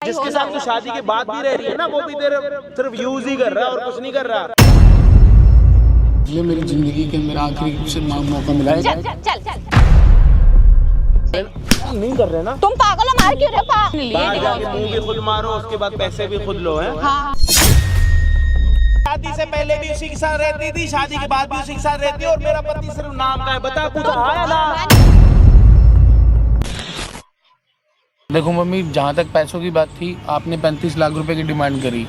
जिसके साथ तो शादी के बाद भी रह रही है ना, वो भी तेरे सिर्फ यूज ही कर रहा है और कुछ नहीं कर रहा। ये मेरी जिंदगी के मेरा आखिरी से मौका मिला है। चल चल चल चल नहीं कर रहे ना तुम पागल हो, मार क्यों रहे हो? बाहर जाके मुंह भी खुद मारो, उसके बाद पैसे भी खुद लो हैं। हाँ शादी से पहले भी उसी के साथ रहती थी, शादी के बाद भी उसी के साथ रहती है, और मेरा पति सिर्फ नाम का है। बता कुछ आया ना। देखो मम्मी, जहाँ तक पैसों की बात थी, आपने 35 लाख रुपए की डिमांड करी,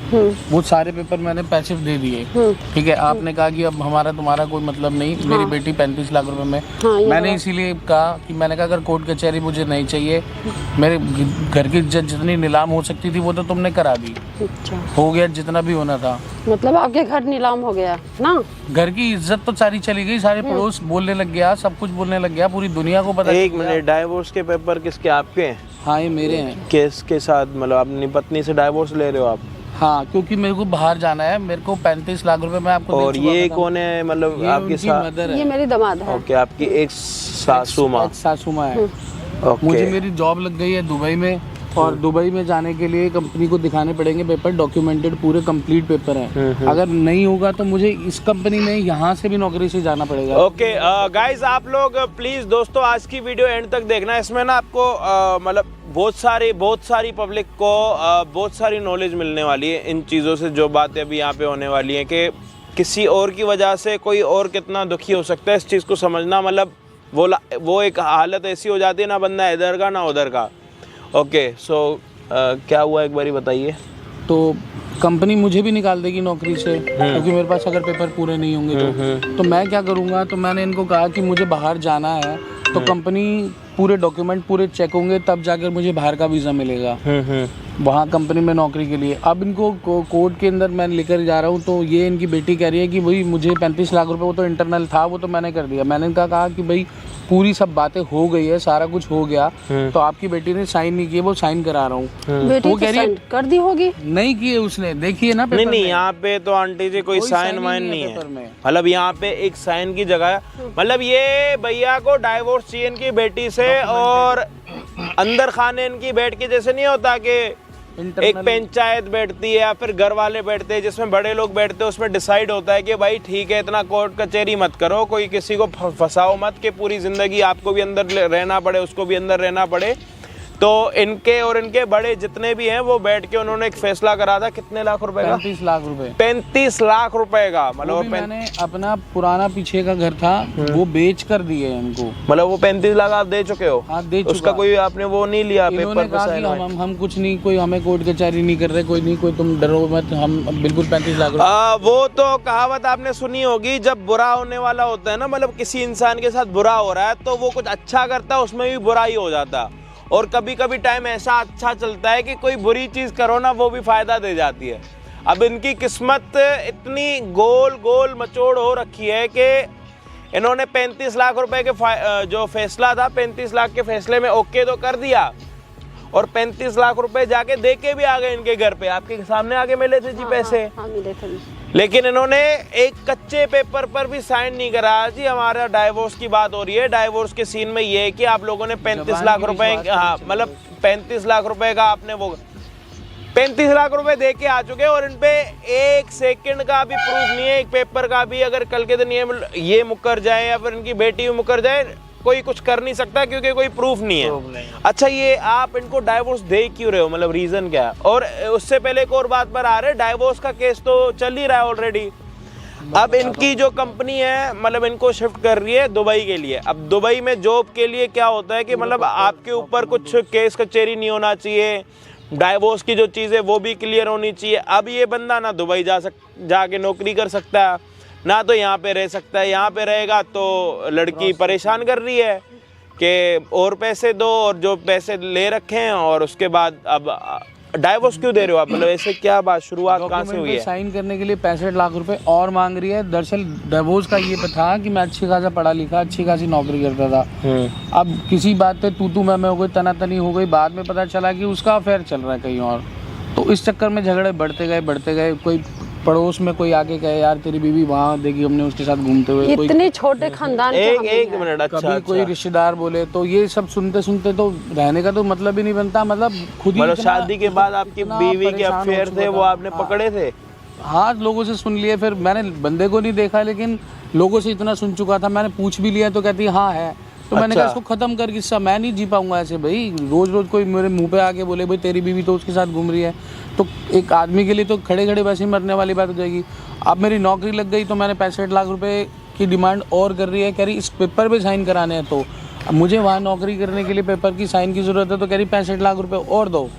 वो सारे पेपर मैंने पैसे दे दिए, ठीक है। आपने कहा कि अब हमारा तुम्हारा कोई मतलब नहीं, मेरी बेटी 35 लाख रुपए में। मैंने इसीलिए कहा कि मैंने कहा अगर कोर्ट कचहरी मुझे नहीं चाहिए, मेरे घर की इज्जत जितनी नीलाम हो सकती थी वो तो तुमने करा दी। अच्छा, हो गया जितना भी होना था। मतलब आपके घर नीलाम हो गया ना? घर की इज्जत तो सारी चली गई, सारे पड़ोस बोलने लग गया, सब कुछ बोलने लग गया, पूरी दुनिया को पता। एक मिनट, डाइवोर्स के पेपर किसके? आपके हैं? हाँ, ये मेरे हैं। केस के साथ मतलब अपनी पत्नी से डाइवोर्स ले रहे हो आप? हाँ, क्योंकि मेरे को बाहर जाना है, मेरे को 35 लाख रुपए मैं आपको और ये कौन है? मतलब आपकी मदर है। ये मेरी दामाद है। ओके, आपकी एक सासू माँ। सासू माँ है। ओके। मुझे मेरी जॉब लग गई है दुबई में, और दुबई में जाने के लिए कंपनी को दिखाने पड़ेंगे पेपर, डॉक्यूमेंटेड पूरे कंप्लीट पेपर हैं। अगर नहीं होगा तो मुझे इस कंपनी में यहाँ से भी नौकरी से जाना पड़ेगा। ओके गाइज, आप लोग प्लीज दोस्तों आज की वीडियो एंड तक देखना। इसमें ना आपको मतलब बहुत सारी पब्लिक को बहुत सारी नॉलेज मिलने वाली है इन चीज़ों से, जो बातें अभी यहाँ पे होने वाली हैं कि किसी और की वजह से कोई और कितना दुखी हो सकता है। इस चीज़ को समझना, मतलब वो एक हालत ऐसी हो जाती है ना, बंदा इधर का ना उधर का। ओके, सो क्या हुआ एक बारी बताइए। तो कंपनी मुझे भी निकाल देगी नौकरी से, क्योंकि मेरे पास अगर पेपर पूरे नहीं होंगे तो मैं क्या करूँगा। तो मैंने इनको कहा कि मुझे बाहर जाना है, तो कंपनी पूरे डॉक्यूमेंट पूरे चेक होंगे, तब जाकर मुझे बाहर का वीज़ा मिलेगा वहाँ कंपनी में नौकरी के लिए। अब इनको कोर्ट के अंदर मैं लेकर जा रहा हूँ, तो ये इनकी बेटी कह रही है कि भाई मुझे 35 लाख रुपए, वो तो इंटरनल था, वो तो मैंने कर दिया। मैंने इनका कहा कि भाई पूरी सब बातें हो गई है, सारा कुछ हो गया, तो आपकी बेटी ने साइन नहीं किए, वो साइन करा रहा हूँ। बेटी वो कह रही है कर दी होगी। नहीं किए उसने, देखिए ना पेपर नहीं, में। यहाँ पे तो आंटी जी कोई साइन वाइन नहीं है। मतलब यहाँ पे एक साइन की जगह, मतलब ये भैया को डाइवोर्स चाहिए इनकी बेटी से, और अंदर खाने इनकी बैठ के, जैसे नहीं होता कि एक पंचायत बैठती है या फिर घर वाले बैठते हैं जिसमें बड़े लोग बैठते हैं, उसमें डिसाइड होता है कि भाई ठीक है, इतना कोर्ट कचहरी मत करो, कोई किसी को फंसाओ मत कि पूरी जिंदगी आपको भी अंदर रहना पड़े, उसको भी अंदर रहना पड़े। तो इनके और इनके बड़े जितने भी हैं वो बैठ के उन्होंने एक फैसला करा था। कितने लाख रुपए का? 35 लाख रुपए। 35 लाख रुपए का। मतलब मैंने अपना पुराना पीछे का घर था वो बेच कर दिए इनको। मतलब वो 35 लाख आप दे चुके हो? हाँ, दे चुका। उसका कोई आपने वो नहीं लिया पेपर पे साइन? हम कुछ नहीं, कोई हमें कोर्ट कचहरी नहीं कर रहे, कोई नहीं, कोई तुम डरो मत, हम बिल्कुल 35 लाख रुपए। वो तो कहावत आपने सुनी होगी, जब बुरा होने वाला होता है ना, मतलब किसी इंसान के साथ बुरा हो रहा है तो वो कुछ अच्छा करता है, उसमें भी बुरा ही हो जाता है। और कभी कभी टाइम ऐसा अच्छा चलता है कि कोई बुरी चीज़ करो ना, वो भी फायदा दे जाती है। अब इनकी किस्मत इतनी गोल गोल मचोड़ हो रखी है कि इन्होंने 35 लाख रुपए के जो फैसला था, 35 लाख के फैसले में ओके तो कर दिया, और 35 लाख रुपए जाके दे के भी आ गए इनके घर पे। आपके सामने आगे मिले थे जी पैसे। हाँ, मिले थे। लेकिन इन्होंने एक कच्चे पेपर पर भी साइन नहीं कराया जी। हमारा डाइवोर्स की बात हो रही है। डाइवोर्स के सीन में ये है कि आप लोगों ने 35 लाख रुपए, हाँ मतलब 35 लाख रुपए का आपने वो 35 लाख रुपए दे के आ चुके हैं, और इनपे एक सेकंड का भी प्रूफ नहीं है, एक पेपर का भी। अगर कल के दिन ये मुकर जाए या फिर इनकी बेटी भी मुकर जाए, कोई कुछ कर नहीं सकता क्योंकि कोई प्रूफ नहीं है। अच्छा, ये आप इनको डाइवोर्स दे क्यों रहे हो? मतलब रीजन क्या है? और उससे पहले एक और बात पर आ रहे, डाइवोर्स का केस तो चल ही रहा है ऑलरेडी। अब इनकी जो कंपनी है, मतलब इनको शिफ्ट कर रही है दुबई के लिए। अब दुबई में जॉब के लिए क्या होता है कि मतलब आपके ऊपर कुछ केस कचहरी नहीं होना चाहिए, डाइवोर्स की जो चीज़ है वो भी क्लियर होनी चाहिए। अब ये बंदा ना दुबई जाके नौकरी कर सकता है, ना तो यहाँ पे रह सकता है। यहाँ पे रहेगा तो लड़की परेशान कर रही है कि और पैसे दो, और जो पैसे ले रखे हैं, और उसके बाद अब डाइवोर्स क्यों दे रहे हो आप? मतलब ऐसे क्या बात, शुरुआत कहाँ से हुई है? साइन करने के लिए 65 लाख रुपए और मांग रही है। दरअसल डाइवोर्स का ये था कि मैं अच्छी खासा पढ़ा लिखा, अच्छी खासी नौकरी करता था। अब किसी बात पे तू मैं हो गई, तनातनी हो गई। बाद में पता चला कि उसका अफेयर चल रहा है कहीं और, तो इस चक्कर में झगड़े बढ़ते गए। कोई पड़ोस में कोई आके कहे यार तेरी बीवी वहाँ देखी हमने उसके साथ घूमते हुए, कोई इतने छोटे खानदान के हम एक हैं। मिनट, अच्छा कभी कोई रिश्तेदार बोले, तो ये सब सुनते सुनते तो रहने का तो मतलब ही नहीं बनता। मतलब खुद ही मतलब इतना- शादी के बाद आपकी इतना बीवी के परेशान हो अफेयर चुका थे था। वो आपने हाँ। पकड़े थे? हाँ, लोगों से सुन लिए, फिर मैंने बंदे को नहीं देखा लेकिन लोगों से इतना सुन चुका था, मैंने पूछ भी लिया तो कहती है हाँ है। तो मैंने कहा अच्छा। इसको खत्म कर किस्सा, मैं नहीं जी पाऊंगा ऐसे भाई। रोज रोज कोई मेरे मुंह पे आके बोले भाई तेरी बीवी तो उसके साथ घूम रही है, तो एक आदमी के लिए तो खड़े खड़े वैसे ही मरने वाली बात हो जाएगी। अब मेरी नौकरी लग गई तो मैंने 65 लाख रुपए की डिमांड और कर रही है, कह रही इस पेपर पे साइन कराने हैं, तो अब मुझे वहाँ नौकरी करने के लिए पेपर की साइन की ज़रूरत है, तो कह रही 65 लाख रुपए और दो।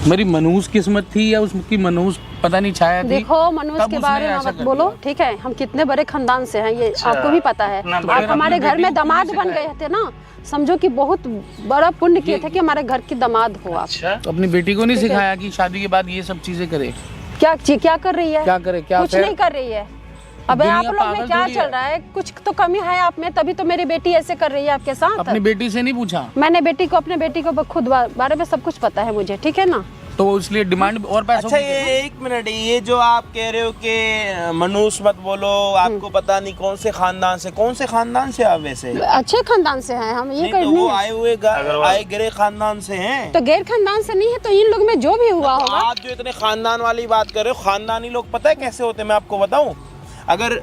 मेरी मनहूस किस्मत थी या उसकी मनहूस पता नहीं छाया थी। देखो मनुष्य तब के उसने बारे में ऐसा मत कर बोलो, दिया। ठीक है? हम कितने बड़े खानदान से हैं ये आपको भी पता है। आप हमारे घर में दामाद बन गए थे ना, समझो कि बहुत बड़ा पुण्य किए थे कि हमारे घर की दामाद हो आप। तो अपनी बेटी को नहीं सिखाया कि शादी के बाद ये सब चीजें करे? क्या कर रही है? क्या करे? क्या कुछ फिर? नहीं कर रही है। अबे दुनिया आप लोग में पागल क्या थोड़ी चल है। रहा है? कुछ तो कमी है आप में, तभी तो मेरी बेटी ऐसे कर रही है आपके साथ। अपनी बेटी से नहीं पूछा? मैंने अपने बेटी को खुद बारे में सब कुछ पता है मुझे, ठीक है ना? तो इसलिए डिमांड और पैसों अच्छा, की ये एक मिनट, ये जो आप कह रहे हो कि मनूस मत बोलो, आपको पता नहीं कौन से खानदान से आप वैसे? अच्छे खानदान से हैं हम, ये नहीं तो करनी वो है। आए हुए आए गिरे खानदान से हैं। तो गैर खानदान से नहीं है, तो इन लोग में जो भी हुआ होगा। आप जो इतने खानदान वाली बात कर रहे हो, खानदानी लोग पता है कैसे होते हैं, मैं आपको बताऊं। अगर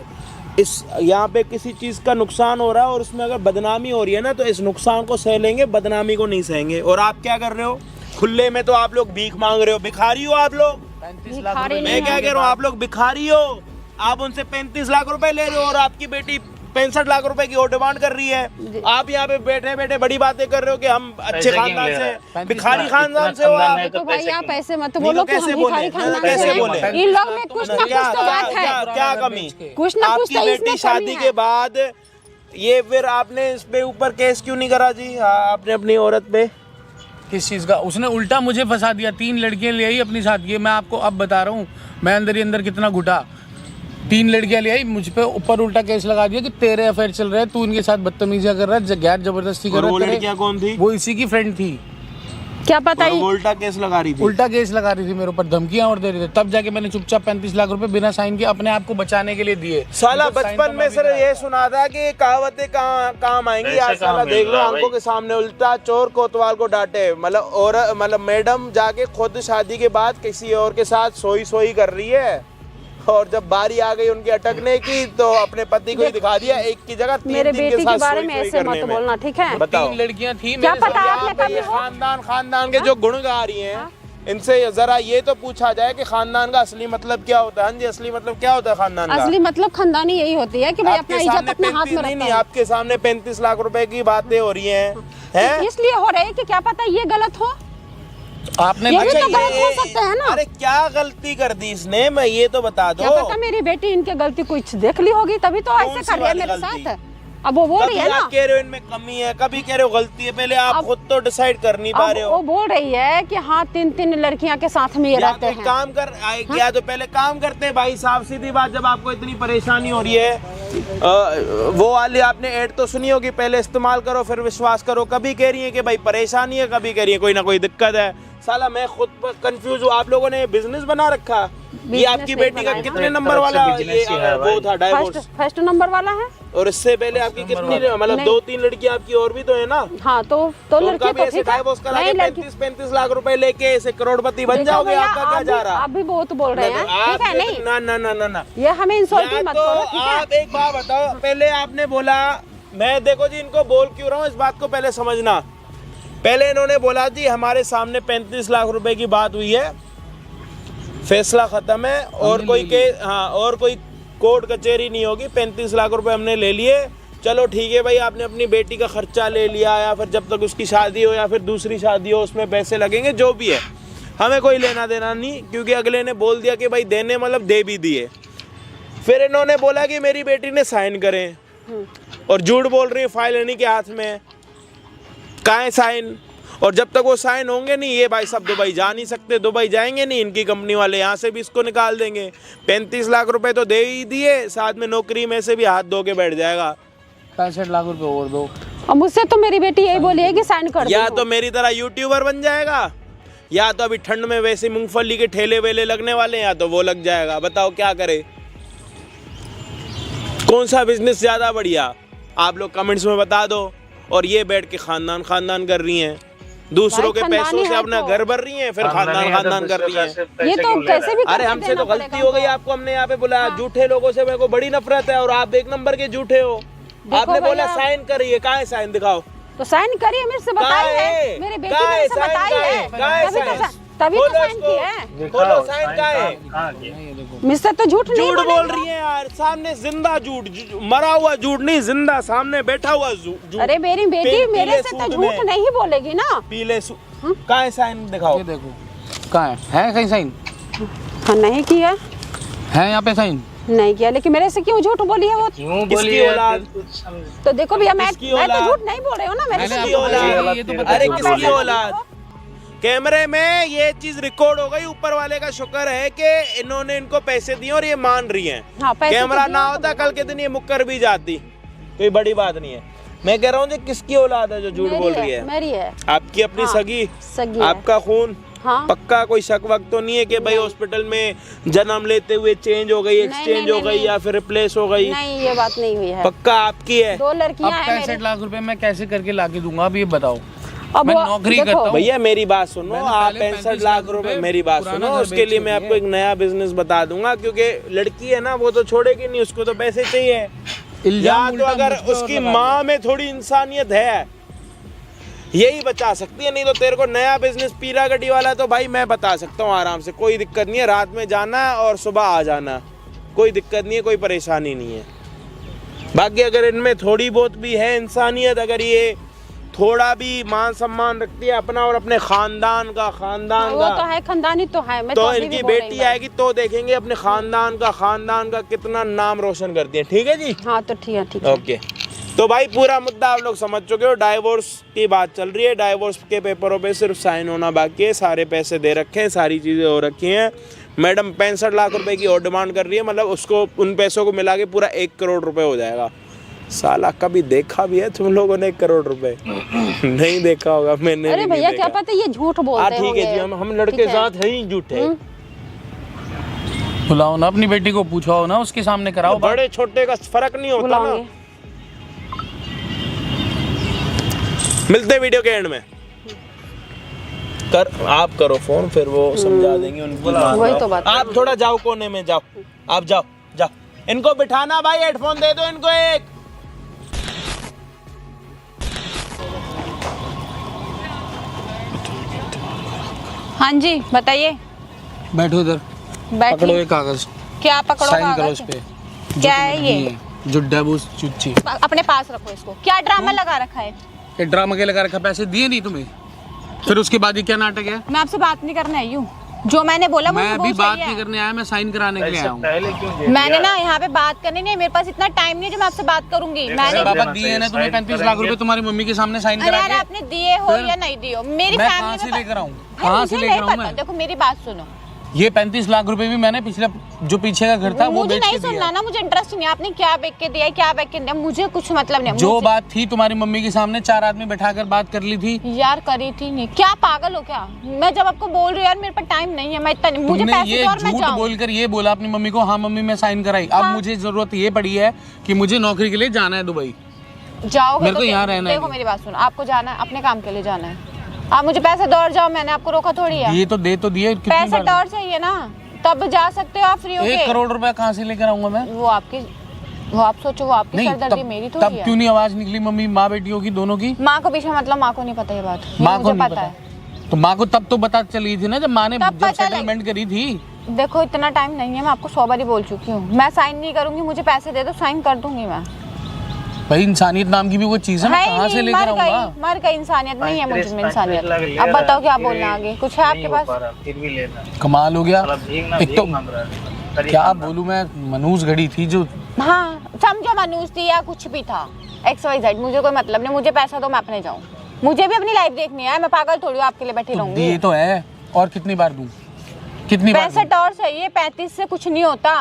इस यहाँ पे किसी चीज का नुकसान हो रहा है और उसमें अगर बदनामी हो रही है ना, तो इस नुकसान को सह लेंगे, बदनामी को नहीं सहेंगे। और आप क्या कर रहे हो खुले में? तो आप लोग भीख मांग रहे हो, भिखारी हो आप लोग। 35 लाख भिखारी रुपए नहीं मैं क्या कह रहा हूँ, आप लोग भिखारी हो। आप उनसे 35 लाख रुपए ले रहे हो और आपकी बेटी 65 लाख रुपए की और डिमांड कर रही है। आप यहाँ पे बैठे बैठे बड़ी बातें कर रहे हो कि हम अच्छे खानदान से, भिखारी खानदान से हो आप। तो भाई आप ऐसे मत नहीं बोलो तो कि हम कैसे भिखारी बोले? खानदान कैसे से बोले? हैं। इन लोग में कुछ ना कुछ क्या तो बात क्या है। क्या कमी? कुछ ना कुछ आपकी तो बेटी इसमें शादी कमी के है। बाद ये फिर आपने इस पे ऊपर केस क्यों नहीं करा जी? आपने अपनी औरत पे किस चीज का? उसने उल्टा मुझे फंसा दिया। 3 लड़कियां ले आई अपनी साथ, ये मैं आपको अब बता रहा हूँ, मैं अंदर ही अंदर कितना घुटा। 3 लड़कियां ले आई, मुझ पे ऊपर उल्टा केस लगा दिया कि तेरे अफेयर चल रहे हैं, तू इनके साथ बदतमीजियां कर रहा है, गैर जबरदस्ती कर और रहा वो है। लड़कियां कौन थी? वो इसी की फ्रेंड थी। क्या पता और ही वो उल्टा केस लगा रही थी। उल्टा केस लगा रही थी मेरे ऊपर, धमकियां और दे रही थी। तब जाके मैंने चुपचाप 35 लाख रुपए बिना साइन के अपने आप को बचाने के लिए दिए। साला उनको sign बचपन तो में मैं भी सर कराया ये था। सुना था कि ये कहावतें काम आएंगी। आज साला देख लो आंखों के सामने, उल्टा चोर कोतवाल को डांटे। मतलब मैडम जाके खुद शादी के बाद किसी और के साथ सोई कर रही है, और जब बारी आ गई उनके अटकने की तो अपने पति को ही दिखा दिया, एक की जगह 3 मेरे दिन बेटी के साथ बारे सोई में ऐसे करने मत में। बोलना, ठीक है? बताओ। 3 लड़कियां थी क्या मेरे पता साथ। आपने यहाँ पे कभी ये हो? खानदान के जो गुण गा रही हैं, इनसे जरा ये तो पूछा जाए कि खानदान का असली मतलब क्या होता है? हाँ जी, असली मतलब क्या होता है खानदान का? असली मतलब खानदानी यही होती है कि भाई अपना आपके इज्जत सामने अपने हाथ में 35 नहीं, रखता है। आपके सामने 35 लाख रुपए की बातें हो रही हैं। इसलिए हो रहे हैं कि क्या पता ये गलत हो। आपने ये भी अच्छा, तो गलत हो सकता है ना। अरे क्या गलती कर दी इसने, मैं ये तो बता दो। क्या पता मेरी बेटी इनके गलती कुछ देख ली होगी, तभी तो ऐसे सी कर रही है वाली मेरे गलती? साथ। अब वो बोल रही कभी है ना, आप कह रहे हो इनमें कमी है, कभी कह रहे हो गलती है। पहले आप अब- खुद तो डिसाइड कर नहीं पा अब रहे वो हो। बोल रही है कि हाँ 3 लड़कियां के साथ में ये या रहते तो हैं। काम कर या तो पहले काम करते हैं भाई साहब, सीधी बात। जब आपको इतनी परेशानी हो रही है, वो वाली आपने ऐड तो सुनी होगी, पहले इस्तेमाल करो फिर विश्वास करो। कभी कह रही है कि भाई परेशानी है, कभी कह रही है कोई ना कोई दिक्कत है। साला मैं खुद कंफ्यूज हूँ। आप लोगों ने बिजनेस बना रखा। ये Business आपकी नहीं बेटी का बनाया। कितने नंबर वाला ये वो था डाइवोर्स? फर्स्ट नंबर वाला है। और इससे पहले आपकी कितनी, मतलब नहीं। 2-3 लड़कियां आपकी और भी तो है ना? हाँ तो तो लड़की उनका भी तो ऐसे ठीक है। डाइवोर्स करा के नहीं, लड़की 35 लाख रुपए लेके ऐसे करोड़पति बन देखो जाओगे। भैया, आपका क्या आप जा भी- रहा? आप भी बहुत बोल रहे हैं, ठीक है? नहीं, ना ना ना ना ना, ये हमें या इंसल्टिंग मत तो करो, ठीक है? आप एक बात बताओ। पहले आपने बोला, मैं देखो जी इनको बोल क्यों रहा हूँ, इस बात को पहले समझना। पहले इन्होंने बोला जी हमारे सामने 35 लाख रुपए की बात हुई है, फैसला खत्म है, और कोई के हाँ और कोई कोर्ट कचहरी नहीं होगी, 35 लाख रुपए हमने ले लिए। चलो ठीक है भाई, आपने अपनी बेटी का खर्चा ले लिया, या फिर जब तक उसकी शादी हो या फिर दूसरी शादी हो उसमें पैसे लगेंगे, जो भी है हमें कोई लेना देना नहीं, क्योंकि अगले ने बोल दिया कि भाई देने मतलब दे भी दिए। फिर इन्होंने बोला कि मेरी बेटी ने साइन करें, और झूठ बोल रही है, फाइल इन्हीं के हाथ में है। कहाँ है साइन? और जब तक वो साइन होंगे नहीं, ये भाई सब दुबई जा नहीं सकते। दुबई जाएंगे नहीं, इनकी कंपनी वाले यहाँ से भी इसको निकाल देंगे। 35 लाख रुपए तो दे ही दिए, साथ में नौकरी में से भी हाथ धो के बैठ जाएगा। 65 लाख रुपए और दो। और मुझसे तो मेरी बेटी यही बोली है कि साइन कर या दो। तो मेरी तरह यूट्यूबर बन जाएगा, या तो अभी ठंड में वैसे मूंगफली के ठेले वेले लगने वाले हैं, या तो वो लग जाएगा। बताओ क्या करे, कौन सा बिजनेस ज्यादा बढ़िया? आप लोग कमेंट्स में बता दो। और ये बैठ के खानदान कर रही हैं, दूसरों के पैसों से अपना घर भर रही हैं, फिर खानदान कर रही हैं। ये तो कैसे भी अरे हमसे तो गलती हो गई, आपको हमने यहाँ पे बुलाया। झूठे लोगों से मेरे को बड़ी नफरत है, और आप एक नंबर के झूठे हो। आपने बोला साइन करिए, कहाँ है साइन? दिखाओ। तो साइन करिए, मेरे से बताई है, मेरी बेटी मेरे से बताई है, तभी तो साइन किया है। खोलो साइन का है। मुझसे तो झूठ नहीं झूठ बोल रही है यार, सामने जिंदा झूठ, मरा हुआ झूठ नहीं, जिंदा सामने बैठा हुआ झूठ। अरे मेरी बेटी मेरे से तो झूठ नहीं बोलेगी ना। पीले कहाँ है साइन? दिखाओ। ये देखो कहाँ है कहीं साइन? हाँ नहीं किया है, यहाँ पे साइन नहीं किया, लेकिन मेरे से क्यों झूठ बोली है वो? किसकी औलाद? तो देखो भैया, मैं तो झूठ नहीं बोल रही हूँ ना, मेरे से। अरे किसकी औलाद? कैमरे में ये चीज रिकॉर्ड हो गई, ऊपर वाले का शुक्र है कि इन्होंने इनको पैसे दिए और ये मान रही हैं। हाँ, कैमरा ना होता कल के दिन ये मुक्कर भी जाती, कोई बड़ी बात नहीं है। मैं कह रहा हूँ किसकी औलाद है जो झूठ बोल रही है? मेरी है। आपकी अपनी सगी? सगी आपका खून? हाँ। पक्का कोई शक वक्त तो नहीं है कि भाई हॉस्पिटल में जन्म लेते हुए चेंज हो गई, एक्सचेंज हो गई, या फिर रिप्लेस हो गई? नहीं, ये बात नहीं हुई है। पक्का आपकी है? 2 लड़कियां अब हैं 65 लाख रुपए मैं कैसे करके लाके दूंगा? अब ये बताओ। अब मैं नौकरी करता हूँ भैया, मेरी बात सुनो। आप 65 लाख रुपए, मेरी बात सुनो, उसके लिए मैं आपको एक नया बिजनेस बता दूंगा, क्योंकि लड़की है ना, वो तो छोड़ेगी नहीं, उसको तो पैसे चाहिए। या तो अगर उसकी माँ में थोड़ी इंसानियत है, यही बचा सकती है। नहीं तो तेरे को नया बिजनेस पीरा गड्डी वाला तो भाई मैं बता सकता हूँ आराम से, कोई दिक्कत नहीं है। रात में जाना है और सुबह आ जाना, कोई दिक्कत नहीं है, कोई परेशानी नहीं है। बाकी अगर इनमें थोड़ी बहुत भी है इंसानियत, अगर ये थोड़ा भी मान सम्मान रखती है अपना और अपने खानदान का, वो तो है, खानदानी तो है। मैं तो इनकी बेटी आएगी तो देखेंगे अपने खानदान का कितना नाम रोशन करती है। ठीक है जी? हाँ तो ठीक है, ठीक है। ओके, तो भाई पूरा मुद्दा आप लोग समझ चुके हो। डाइवोर्स की बात चल रही है, डाइवोर्स के पेपरों पे सिर्फ साइन होना बाकी है। सारे पैसे दे रखे हैं, सारी चीज़ें हो रखी हैं। मैडम 65 लाख रुपए की और डिमांड कर रही है, मतलब उसको उन पैसों को मिला के पूरा 1 करोड़ रुपए हो जाएगा। साला कभी देखा भी है तुम लोगों ने 1 करोड़ रुपए? नहीं देखा होगा, मैंने। अरे भैया क्या पता ये झूठ बोलते हैं। ठीक है जी, हम लड़के साथ हैं ही झूठे। बुलाओ ना अपनी बेटी को, पूछो ना, उसके सामने कराओ। बड़े छोटे का फर्क नहीं होता ना। मिलते वीडियो के एंड में। आप करो फोन, फिर वो समझा देंगे उनकी। वही तो बात। आप थोड़ा जाओ कोने में, जाओ आप, जाओ। इनको बिठाना भाई, हेडफोन दे दो इनको एक। हाँ जी बताइए। बैठो इधर, पकड़ो ये कागज, क्या पकड़ो? साइन करो इस पे। क्या है ये? जो डेबूस चुच्ची अपने पास रखो इसको। क्या ड्रामा लगा रखा है? ये ड्रामा के लगा रखा, पैसे दिए नहीं तुम्हें, फिर उसके बाद ये क्या नाटक है? मैं आपसे बात नहीं करने आई हूँ, जो मैंने बोला मैं अभी बात नहीं करने आया, मैं साइन कराने के लिए आया हूँ। मैंने ना यहाँ पे बात करनी नहीं है, मेरे पास इतना टाइम नहीं है जो मैं आपसे बात करूंगी। मैंने बाबा दिए ना तुम्हें 35 लाख रुपए तुम्हारी मम्मी के सामने साइन करा यार के। आपने दिए हो या नहीं दिए हो, मेरी मैं फैमिली कहाँ से में लेकर आऊँ? कहाँ से लेकर आऊँ मैं? देखो मेरी बात सुनो, ये 35 लाख रुपए भी मैंने पिछले जो पीछे का घर था वो मुझे बेच नहीं के दिया। सुनना ना, मुझे इंटरेस्ट नहीं है आपने क्या बेच के दिया, क्या बेच के दिया, मुझे कुछ मतलब नहीं। जो बात थी तुम्हारी मम्मी के सामने 4 आदमी बैठाकर बात कर ली थी यार, करी थी नहीं? क्या पागल हो क्या? मैं जब आपको बोल रही हूँ यार मेरे पास टाइम नहीं है, मैं इतना नहीं, मुझे तुमने पैसे ये दो और मैं झूठ जाऊँ। बोलकर ये बोला अपनी मम्मी को, हाँ मम्मी मैं साइन कराई। अब मुझे जरूरत ये पड़ी है कि मुझे नौकरी के लिए जाना है दुबई। जाओगे मेरे को तो यहाँ रहना है। देखो मेरी बात सुनो, आपको जाना है अपने काम के लिए जाना है, आप मुझे पैसे दो और जाओ, मैंने आपको रोका थोड़ी है। ये तो दे दिए, कितनी पैसे बार तो और चाहिए ना, तब जा सकते हो आप फ्री होके। 1 करोड़ रुपया कहाँ से लेकर आऊंगा मैं? वो आप सोचो, वो आपकी नहीं, सरदर्दी मेरी थोड़ी तब है। क्यों नहीं आवाज निकली मम्मी माँ बेटियों की दोनों की? माँ को पीछे मतलब माँ को नहीं पता ये बात? माँ को मुझे नहीं पता है। तो माँ को तब तो बता चली थी ना, जब माँ ने तब जब पता सेटलमेंट करी थी। देखो इतना टाइम नहीं है, मैं आपको 100 बार बोल चुकी हूँ, मैं साइन नहीं करूंगी, मुझे पैसे दे दो, साइन कर दूंगी मैं। भाई इंसानियत नाम की भी कोई चीज है, मैं कहाँ से लेकर आऊंगा? मर गई इंसानियत नहीं है मुझ में इंसानियत। अब बताओ क्या बोलना आगे, कुछ है आपके पास? फिर भी लेना। कमाल हो गया। एक तो मांग रहा है। क्या बोलूं मैं, मनूस घड़ी थी जो। हाँ समझो मनूस थी या कुछ भी था, XYZ, मुझे कोई मतलब नहीं, मुझे पैसा दो मैं अपने जाऊँ, मुझे भी अपनी लाइफ देखनी है, मैं पागल थोड़ी हूँ आपके लिए बैठी रहूंगी। ये तो है, और कितनी बार दूं? कितनी बार? 65 और चाहिए, 35 से कुछ नहीं होता।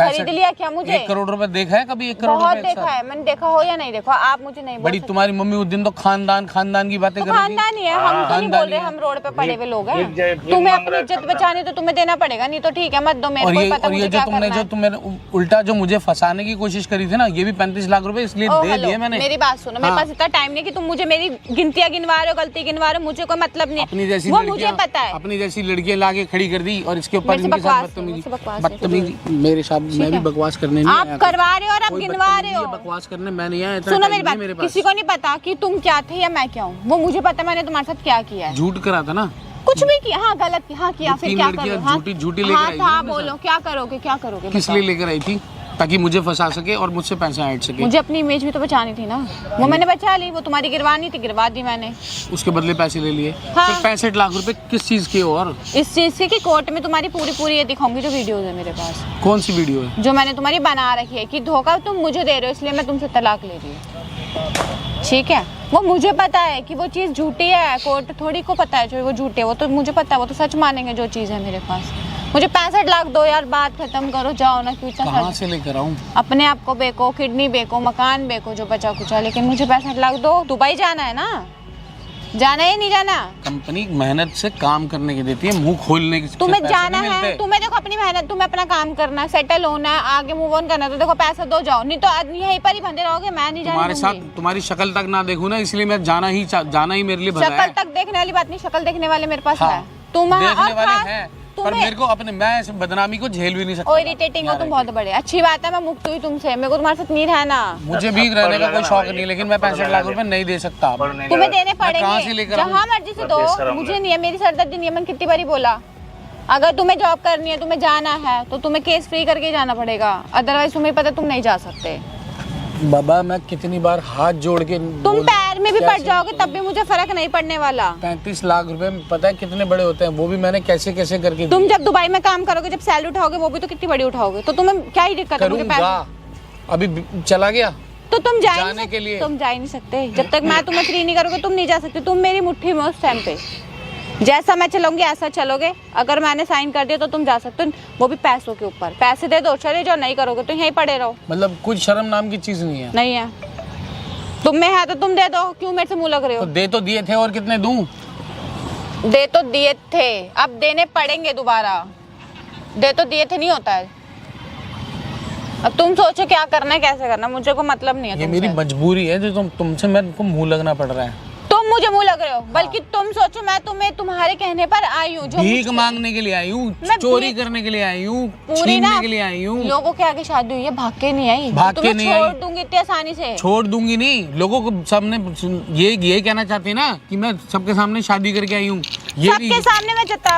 खरीद लिया क्या मुझे? 1 करोड़ रुपए देखा है कभी? 1 करोड़ बहुत रुपए देखा है मैंने, देखा हो या नहीं देखा, आप मुझे नहीं बोल बड़ी सकते। तुम्हारी मम्मी उस दिन तो खानदान की बातें तो कर रही थी। खानदान ही है, हम तो नहीं बोल रहे हम रोड पे पड़े हुए लोग हैं। तुम्हें अपनी इज्जत बचानी तो तुम्हें देना पड़ेगा, नहीं तो ठीक है मत दो, मेरे को पता और ये मुझे जो क्या तुमने करना जो है। तुमने उल्टा जो मुझे फंसाने की कोशिश करी थी ना, ये भी 35 लाख रुपए इसलिए ओ, दे हेलो, दिए मैंने। मेरी बात सुनो, मेरे हाँ। पास इतना टाइम नहीं कि तुम मुझे मेरी गिनतियां गिनवा रहे हो, गलती गिनवा रहे हो, मुझे कोई मतलब नहीं अपनी जैसी वो मुझे पता है। अपनी जैसी लड़कियां लाके खड़ी कर दी और इसके ऊपर मेरे से इनके साथ बकवास नहीं, मेरे से बकवास बदतमीजी मेरे साथ। मैं भी बकवास करने नहीं आप आया। करवा रहे हो और आप कोई गिनवा रहे हो। बकवास करने मैं नहीं आया। इतना सुनो टाइम मेरी नहीं बात, मेरे पास। किसी को नहीं पता कि तुम क्या थे या मैं क्या हूँ, वो मुझे पता मैंने तुम्हारे साथ क्या किया है। झूठ करा था ना, कुछ भी किया, हाँ गलत किया, हाँ किया, फिर 3 क्या लड़कियां करोगे? हाँ, झूठी लेकर हाँ आई थी हाँ मेरे बोलो साथ। क्या करोगे, क्या करोगे किस बताओ। लिए लेकर आई थी? ताकि मुझे फंसा सके और मुझसे पैसा ऐड सके। मुझे अपनी इमेज भी तो बचानी थी ना, वो मैंने बचा ली, वो तुम्हारी गिरवानी थी, गिरवा दी मैंने। उसके बदले पैसे ले लिए। हाँ। फिर 65 लाख रुपए किस चीज के? और इस चीज से कि कोर्ट में तुम्हारी पूरी ये दिखाऊंगी जो वीडियोस है मेरे पास, कौन सी वीडियो है? जो मैंने तुम्हारी बना रखी है कि धोखा तुम मुझे दे रहे हो इसलिए मैं तुमसे तलाक ले रही हूँ, ठीक है? वो मुझे पता है कि वो चीज़ झूठी है, कोर्ट थोड़ी को पता है जो वो झूठे, वो तो मुझे पता है, वो तो सच मानेंगे जो चीज़ है मेरे पास। मुझे 65 लाख दो यार, बात खत्म करो, जाओ ना, क्यों कहाँ से लेकर आऊँ? अपने आप को बेको, किडनी बेको, मकान बेको, जो बचा कुचा, लेकिन मुझे 65 लाख दो। दुबई जाना है ना, जाना है नहीं जाना? कंपनी मेहनत से काम करने की देती है, मुंह खोलने की तुम्हें जाना है, तुम्हें देखो अपनी मेहनत, तुम्हें अपना काम करना है, सेटल होना है, आगे मूव ऑन करना है, तो देखो पैसा दो, जाओ, नहीं तो यहीं पर ही बंधे रहोगे। मैं नहीं तुम्हारे जाना साथ तुम्हारी शक्ल तक ना देखूं ना, इसलिए मैं जाना ही मेरे लिए भला शक्ल है। तक देखने वाली बात नहीं, शक्ल देखने वाले मेरे पास हाँ, है, तुम देखने वाले हैं, पर मेरे को अपने, मैं इस बदनामी को झेल भी नहीं सकता। इरिटेटिंग हो तुम बहुत बड़े। अच्छी बात है, मैं मुक्त हुई तुमसे, मेरे को तुम्हारे साथ नहीं रहना। मुझे भी रहने का कोई शौक नहीं, लेकिन मैं 65 लाख रुपए नहीं दे सकता। तुम्हें देने कहाँ से पड़ेंगे, लेकर जहाँ मर्जी से दो, मुझे नहीं है, मेरी सरदर्दी नहीं है, मैंने कितनी बारी बोला। अगर तुम्हें जॉब करनी है, तुम्हें जाना है, तो तुम्हें केस फ्री करके जाना पड़ेगा, अदरवाइज तुम्हें पता तुम नहीं जा सकते। बाबा मैं कितनी बार हाथ जोड़ के तुम पैर में भी पड़ जाओगे तब भी मुझे फर्क नहीं पड़ने वाला। 35 लाख रुपए पता है कितने बड़े होते हैं, वो भी मैंने कैसे कैसे करके तुम जब दुबई में काम करोगे, जब सैलरी उठाओगे, वो भी तो कितनी बड़ी उठाओगे, तो तुम्हें क्या ही दिक्कत है? मुझे करूंगा। अभी चला गया तो तुम जा ही जाने नहीं के लिए। तुम जा ही नहीं सकते जब तक मैं तुम्हें फ्री नहीं करूँगी, तुम नहीं जा सकते। तुम मेरी मुट्ठी में उस टाइम पे, जैसा मैं चलूंगी ऐसा चलोगे। अगर मैंने साइन कर दिया तो तुम जा सकते हो, वो भी पैसों के ऊपर। पैसे दे दो, चले जाओ, नहीं करोगे तो यहीं पड़े रहो। मतलब कुछ शर्म नाम की चीज नहीं है। नहीं है, तुम में है तो तुम दे दो, क्यों मेरे से मुंह लग रहे तो हो? दे तो दिए थे, और कितने दूं? दे तो दिए थे, अब देने पड़ेंगे दोबारा। दे तो दिए थे, नहीं होता है। अब तुम सोचो क्या करना है, कैसे करना, मुझे को मतलब नहीं है ये तुमसे। मेरी मजबूरी है जो तुमसे मेरे को मुंह लगना पड़ रहा है। तुम मुझे मुंह लग रहे हो, बल्कि तुम सोचो मैं तुम्हें तुम्हारे कहने पर आई हूँ, जो भीख मांगने के लिए आई हूँ, मैं चोरी भीख- करने के लिए आई हूँ, पूरी ना छीनने के लिए आई हूँ। लोगों के आगे शादी हुई है, भाग के नहीं आई, भाग के तुम्हें नहीं छोड़ आई। दूंगी इतनी आसानी से। छोड़ दूंगी नहीं, लोगों को सबने ये कहना चाहते हैं ना कि मैं सबके सामने शादी करके आई हूँ। ये सबके सामने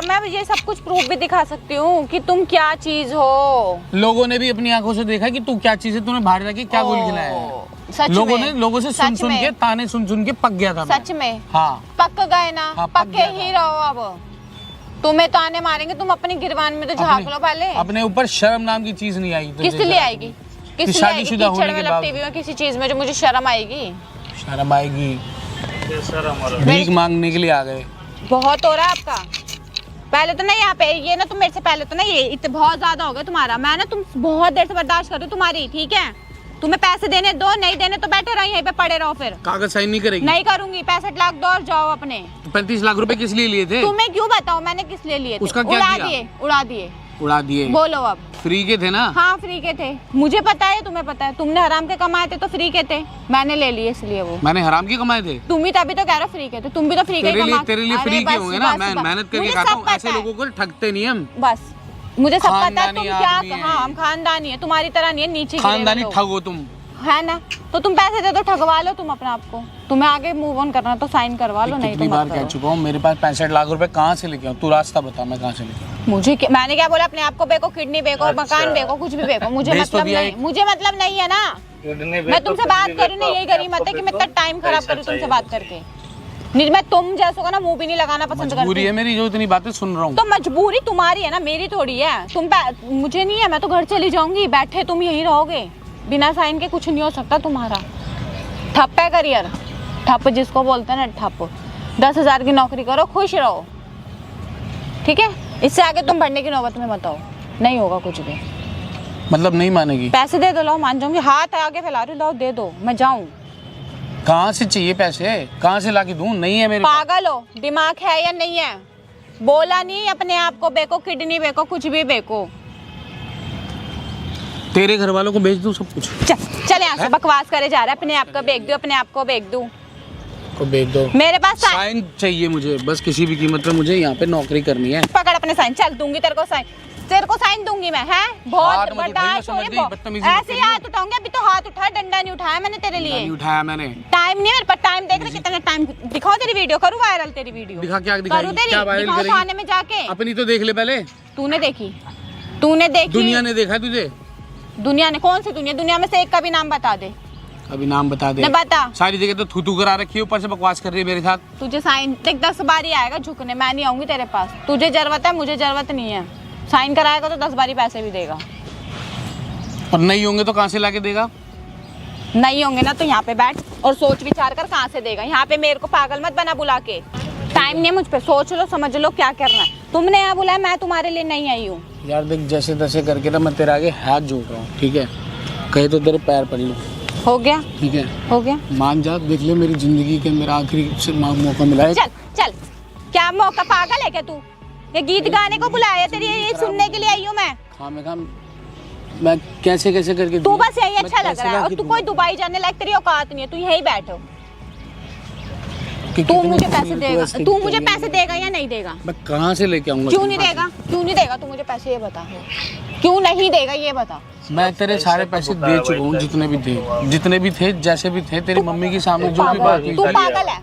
मैं ये सब कुछ प्रूफ भी दिखा सकती हूँ कि तुम क्या चीज हो। लोगों ने भी अपनी आंखों से देखा कि तू क्या चीज है, तूने बाहर जाके क्या गोल खिलाया है। सच लोगों में, ने लोगों से सुन सच सुन में, के ताने सुन के पक गया था मैं। सच में हाँ पक गए ना, हाँ, पक पक्के गया ही था। रहो। अब तुम्हें तो आने मारेंगे, तुम अपनी गिरबान में तो झांक लो पहले। अपने ऊपर शर्म नाम की चीज नहीं आई। किस लिए आएगी, किस लिए आएगी? शादीशुदा होने कीचड़ के में बाद लपटी हुई हो किसी चीज में जो मुझे शर्म आएगी? शर्म आएगी। भीख मांगने के लिए आ गए। बहुत हो रहा है आपका। पहले तो नहीं, यहाँ पे ये ना, तुम मेरे से पहले तो नहीं, ये इतने बहुत ज्यादा हो गया तुम्हारा। मैं ना तुम बहुत देर से बर्दाश्त कर रही हूँ तुम्हारी, ठीक है? तुम्हें पैसे देने दो, नहीं देने तो बैठे रहो यहीं पे, पड़े रहो। फिर कागज साइन नहीं करेगी? नहीं करूंगी। 65 लाख दो और जाओ अपने। 35 लाख रुपए किस लिए लिए थे? तुम्हें क्यों बताओ मैंने किस लिए लिए थे? उसका क्या उड़ा किया? दिए, उड़ा दिए। उड़ा दिए। बोलो अब। फ्री के थे ना? हाँ फ्री के थे, मुझे पता है, तुम्हें पता है। तुमने हराम के कमाए थे तो फ्री के थे, मैंने ले लिए इसलिए। वो मैंने हराम के कमाए थे? तुम भी तभी तो कह रहे हो फ्री के थे, तुम भी तो फ्री के तेरे लिए कमा। तेरे लिए अरे फ्री के बस, होंगे ना। बस, मैं बस। मेहनत करके मुझे खाता सब हूँ, पता ऐसे है। लोगों को ठगते नहीं हम। बस मुझे सब पता है, तुम खानदानी क्या। आदमी हैं। हाँ हम खानदानी है, तुम्हारी तरह नहीं है नीचे गिरे हुए खानदानी लोग। ठग हो तुम, है ना? तो तुम पैसे दे दो, ठगवा लो तुम अपने आप को। तुम्हें आगे मूव ऑन करना तो साइन करवा लो, नहीं तो कितनी बार मत कह करो। चुका हूँ मेरे पास 65 लाख रुपए कहाँ से लेके आऊँ? तू रास्ता बता, मैं कहाँ से लेके आऊँ? मैंने क्या बोला? अपने आप को बेको, किडनी बेको, मकान बेको, कुछ भी बेको, मुझे भेज तो मतलब दिया नहीं, एक। मुझे मतलब नहीं है ना। मैं तुमसे बात करूँ नहीं, यही गरीमत है कि मैं इतना टाइम खराब करूँ तुमसे बात करके। नहीं, मैं तुम जैसों का ना मुंह भी नहीं लगाना पसंद करती। मजबूरी है मेरी जो इतनी बातें सुन रहा हूँ। तो मजबूरी तुम्हारी है ना, मेरी थोड़ी है। मुझे नहीं है, मैं तो घर चली जाऊंगी, बैठे तुम यहीं रहोगे। बिना साइन के कुछ नहीं हो सकता तुम्हारा। ठप है करियर, ठप जिसको बोलते हैं ना, ठप। 10,000 की नौकरी करो, खुश रहो, ठीक है? इससे आगे तुम बढ़ने की नौबत में मत आओ, नहीं होगा कुछ भी। मतलब नहीं मानेगी? पैसे दे दो, लो मान जाऊंगी। हाथ आगे फैला रही हूँ, लो दे दो, मैं जाऊँ। कहाँ से चाहिए पैसे? कहाँ से लाके दूँ? नहीं है मेरे पास। पागल हो, दिमाग है या नहीं है? बोला नहीं अपने आप को बेको, किडनी बेको, कुछ भी बेको। तेरे घर वालों को बेच दूँ सब कुछ? चल यहाँ से बकवास करे जा रहा है। अपने आप को बेच दो, अपने आप को बेच दूँ। को बेच दो। मेरे पास साइन चाहिए मुझे, बस किसी भी कीमत पे मुझे यहाँ पे नौकरी करनी है। पकड़ अपने साइन, चल दूंगी तेरे को साइन, तेरे को साइन दूंगी मैं। है बहुत बर्दाश्त हो रही है। ऐसे ही हाथ उठाऊंगी, अभी तो हाथ उठा, डंडा नहीं उठाया मैंने तेरे लिए। नहीं उठाया मैंने। टाइम नहीं मेरे पास, टाइम देख रहे कितना टाइम। दिखाओ तेरी वीडियो, करूँ वायरल तेरी वीडियो? दिखा, क्या दिखाई? क्या वायरल दिखाओ करेगी? थाने में जाके। अपनी तो देख ले पहले। तूने देखी? तूने देखी? दुनिया ने देखा तुझे? दुनिया ने? कौन सी दुनिया? दुनिया में से एक का भी नाम बता दे। अभी नाम बता दे। नहीं बता। सारी जगह तो थू करा रखी है, ऊपर से बकवास कर रही है मेरे साथ। तुझे साइन देख 10 बार ही आएगा झुकने, मैं नहीं आऊंगी तेरे पास। तुझे जरूरत है, मुझे जरूरत नहीं है। साइन कराएगा तो 10 बारी पैसे भी देगा। और नहीं होंगे तो कहाँ से लाके देगा? नहीं होंगे ना तो यहाँ पे बैठ और सोच विचार कर कहाँ से देगा। यहाँ पे मेरे को पागल मत बना बुला के। टाइम नहीं है मुझ पे, सोच लो समझ लो क्या करना है। तुमने यहाँ बुलाया, मैं तुम्हारे लिए नहीं आई हूँ। यार देख, जैसे तैसे करके ना मैं तेरे आगे हाथ जोड़ रहा हूँ, ठीक है? कहे तो तेरे पैर पड़ लूँ। हो गया? ठीक है, हो गया। मान जा, देख ले मेरी जिंदगी के मेरा आखिरी मौका मिला है। चल चल, क्या मौका? पागल है क्या तू? ये गीत गाने को बुलाया, तेरी ये सुनने के लिए आई हूँ मैं। हाँ मैं कैसे कैसे करके तू बस यही अच्छा लग रहा है। और तू कोई दुबई जाने लायक तेरी औकात नहीं है, तू यहीं बैठो। तू मुझे पैसे देगा? तू मुझे पैसे देगा या नहीं देगा? मैं कहाँ से लेके आऊंगा? क्यों नहीं देगा? क्यों नहीं देगा? तू मुझे पैसे ये बता, क्यों नहीं देगा ये बता। मैं तेरे सारे पैसे दे चुका हूँ, जितने भी थे जैसे भी थे। तेरी मम्मी के सामने जो भी बात हुई। तू पागल है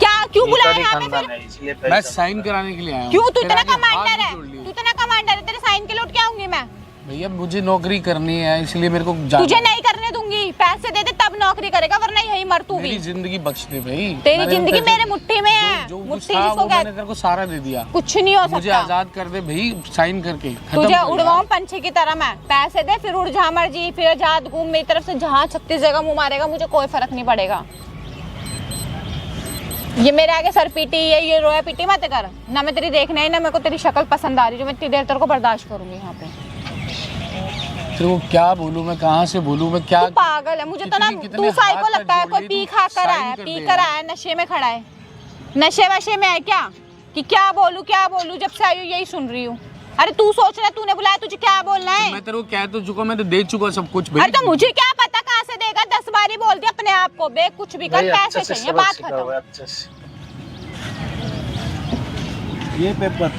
क्या? क्यों बुलाया यहाँ पे फिर? मैं साइन कराने के लिए आया हूँ। क्यों? तू इतना कमांडर है, तू इतना कमांडर है, तेरे साइन के लौट के आऊंगी मैं। भैया मुझे नौकरी करनी है, इसलिए मेरे को तुझे नहीं करने दूंगी। पैसे दे दे तब नौकरी करेगा, वरना यहीं मर तू भी। मेरी जिंदगी बख्श दे भाई। तेरी जिंदगी मेरे मुट्ठी में है। जो मुट्ठी जिसको कहते, मैंने तेरे को सारा दे दिया। कुछ नहीं हो मुझे सकता। आजाद कर दे भाई, साइन करके तुझे उड़वाऊं पंछी की तरह मैं। पैसे दे, फिर उड़ जा मर्जी, फिर आजाद घूम। मेरी तरफ से जहाँ 36 जगह मुंह मारेगा, मुझे कोई फर्क नहीं पड़ेगा। ये मेरे आगे सर पीटी, ये रोया पीटी मत कर ना। मैं तेरी देखना है ना, मेरे को तेरी शक्ल पसंद आ रही, जो मैं इतनी देर तेरे को बर्दाश्त करूंगी यहाँ पे। तेरे को क्या बोलूं मैं? कहाँ से बोलूं मैं? क्या तू पागल है। मुझे तो ना तू साइको लगता है। कोई पी खा कर आया, पी कर आया, नशे में खड़ा है। नशे वशे में है क्या? कि क्या बोलूं क्या बोलूं? जब से आई हूँ यही सुन रही हूँ। अरे तू सोच रहा, तूने बुलाया, तुझे क्या बोलना है? मैं तेरे को कह तो चुका, मैं तो दे चुका सब कुछ भाई। अरे तो मुझे क्या पता कहाँ से देगा? 10 बारी बोल दिया अपने आप को। बे कुछ भी कर, पैसे चाहिए, बात खत्म। ये पेपर,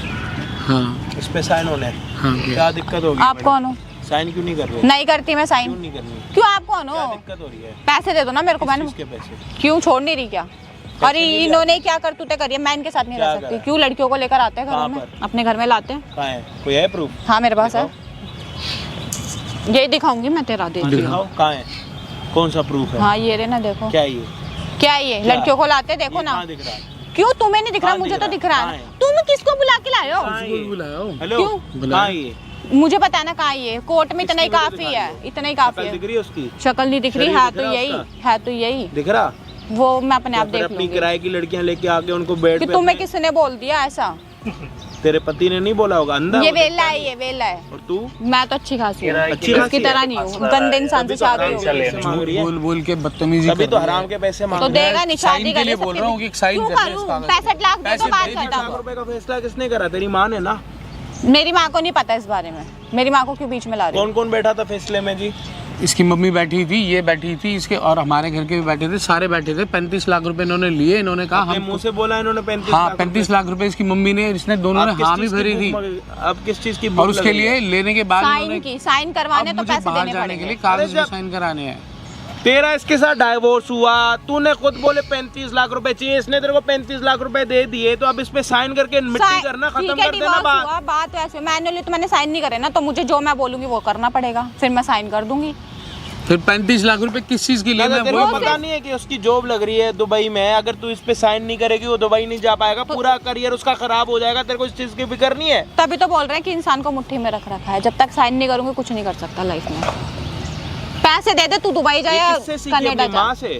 हाँ इस पे साइन होने। हाँ, क्या दिक्कत होगी? आप कौन हो? साइन क्यों नहीं कर रहे? नहीं करती मैं साइन। क्यों नहीं करनी? क्यों? आप कौन हो? क्या दिक्कत हो रही है? पैसे दे दो ना मेरे को। मैंने किसके पैसे? क्यों छोड़ नहीं रही क्या? अरे इन्होंने क्या कर तूते करिए, मैं इनके साथ नहीं रह सकती। क्यों? लड़कियों को लेकर आते हैं घरों में, अपने घर में लाते हैं। कहाँ है? कोई है प्रूफ? हाँ मेरे पास है, यही दिखाऊंगी मैं तेरा। दे दिखाओ, कहाँ है? कौन सा प्रूफ है? हाँ ये रे ना, देखो क्या ये? क्या ये लड़कियों को लाते, देखो ना। कहाँ दिख रहा है? क्यों? तुम्हें नहीं दिख रहा? मुझे तो दिख रहा है। तुम किसको बुला के लाए हो? हेलो, क्यों? कहाँ ये? मुझे पता है ना कहाँ ये। कोर्ट में इतना ही काफी है, इतना ही काफी शक्ल है। दिख रही है उसकी? शक्ल नहीं दिख रही, शरीर है दिख तो रहा है यही उसका? है, तो यही दिख रहा? वो मैं अपने आप फिर देख अपनी लूंगी। किराए की लड़कियां लेके आके उनको बेड कि पे तुम्हें किसने बोल दिया ऐसा? तेरे पति ने नहीं बोला होगा? अंधा ये हो वेला है, ये वेला है। और तू? मैं तो अच्छी खासी हूँ, अच्छी इसकी खासी तरह है? नहीं हूँ। गंदे इंसान से शादी हो गई बोल बोल के बदतमीजी तभी तो कर रही है। हराम के पैसे मांग तो रही है। देगा नहीं, शादी साइन के लिए कर बोल रहा हूँ कि साइन क्यों कर दे करूँ? इस कागज 65 लाख दे दो, बात पैसे दे खत्म। ₹1 का फैसला किसने करा? तेरी माँ ने ना। मेरी माँ को नहीं पता इस बारे में। मेरी माँ को क्यों बीच में ला रही हो? कौन कौन बैठा था फैसले में जी? इसकी मम्मी बैठी थी, ये बैठी थी, इसके और हमारे घर के भी बैठे थे, सारे बैठे थे। 35 लाख रुपए इन्होंने लिए। इन्होंने कहा अपने हम मुंह से बोला इन्होंने 35 हाँ लाख 35 लाख रुपए इसकी मम्मी ने, इसने दोनों ने अब किस हाँ भी चीज़ की भरी भूख थी। अब किस चीज की भूख और उसके लग रही लिए है? लेने के बाद साइन की, साइन करवाने अब तो मुझे पैसे बाहर देने जाने के लिए पड़ेंगे। कागज में जब- साइन कराने हैं। तेरा इसके साथ डाइवोर्स हुआ, तूने खुद बोले 35 लाख रुपए चाहिए, इसने तेरे को 35 लाख रुपए दे दिए, तो अब इस पे साइन करके मिट्टी करना खत्म ठीक है, कर देना डिवोर्स बात। हुआ, बात वैसे मैनुअली तो मैंने साइन नहीं करे ना, तो मुझे जो मैं बोलूंगी वो करना पड़ेगा, फिर मैं साइन कर दूंगी। फिर 35 लाख रुपए किस चीज के लिए? अगर मैं तेरे वही को पता नहीं है कि उसकी जॉब लग रही है दुबई में, अगर तू इस पे साइन नहीं करेगी वो दुबई नहीं जा पाएगा, पूरा करियर उसका खराब हो जाएगा। तेरे को इस चीज की फिक्र नहीं है? तभी तो बोल रहे हैं कि इंसान को मुट्ठी में रख रखा है, जब तक साइन नहीं करूंगी कुछ नहीं कर सकता लाइफ में। पैसे दे दे, तू दुबई जा या किससे सीखी? कनाडा अपनी जा। माँ से?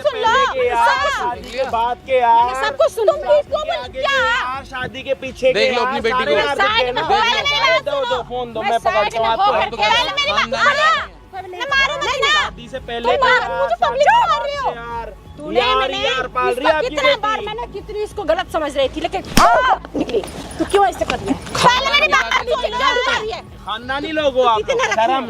सुन लो। यार, शादी के बाद के यार, सब कुछ सुन शादी के आगे के यार, शादी के पीछे के देख लो अपनी यार, बेटी सारे को। यार दिख गए ना। दो फोन दो, मैं पकड़ता हूँ आपको। शादी से पहले यार पाल रही है आपकी कितना बार बेटी। मैंने कितनी इसको गलत समझ रही थी, लेकिन निकली तू क्यों ऐसे कर रही है? खानदानी लोग हो आप,